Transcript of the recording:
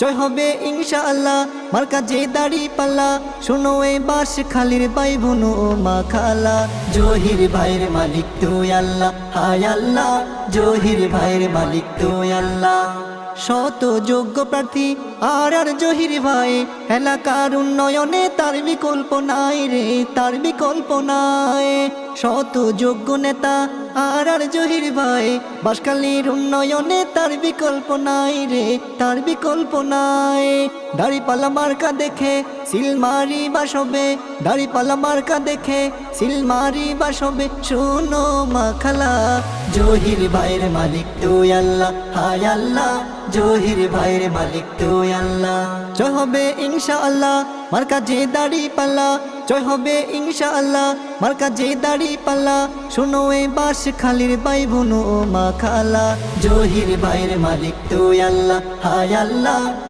জয় হবে ইনশাআল্লাহ মার্কা যে দাড়ি পাল্লা শোনো এ বাস খালির ভাই বোনো ও মা খালা জহির ভাইয়ের মালিক তুই আল্লাহ হায় আল্লাহ জহির ভাইয়ের মালিক তুই আল্লাহ শত যোগ্য প্রার্থী আর জহির ভাই এলাকার উন্নয়নে তার বিকল্প নাই রে তার বিকল্প নাই শত যোগ্য নেতা আর জহির ভাই বাঁশখালীর উন্নয়নে তার বিকল্প নাই রে তার বিকল্প নাই দাড়িপাল্লা মার্কা দেখে সিলমারি বাসবে দাড়িপাল্লা মার্কা দেখে সিলমারি বাসবে শোনো মা খালা জহির ভাইয়ের মালিক তুই আল্লাহ হায় আল্লাহ জহির ভাইয়ের মালিক তুই আল্লাহ জয় হবে ইনশাআল্লাহ মার্কা যে দাড়ি পাল্লা জয় হবে ইনশাআল্লাহ মার্কা যে দাড়ি পাল্লা শোনো এ বাস খালির ভাই বোনো ও মা খালা জহির ভাইয়ের মালিক তুই আল্লাহ হায় আল্লাহ।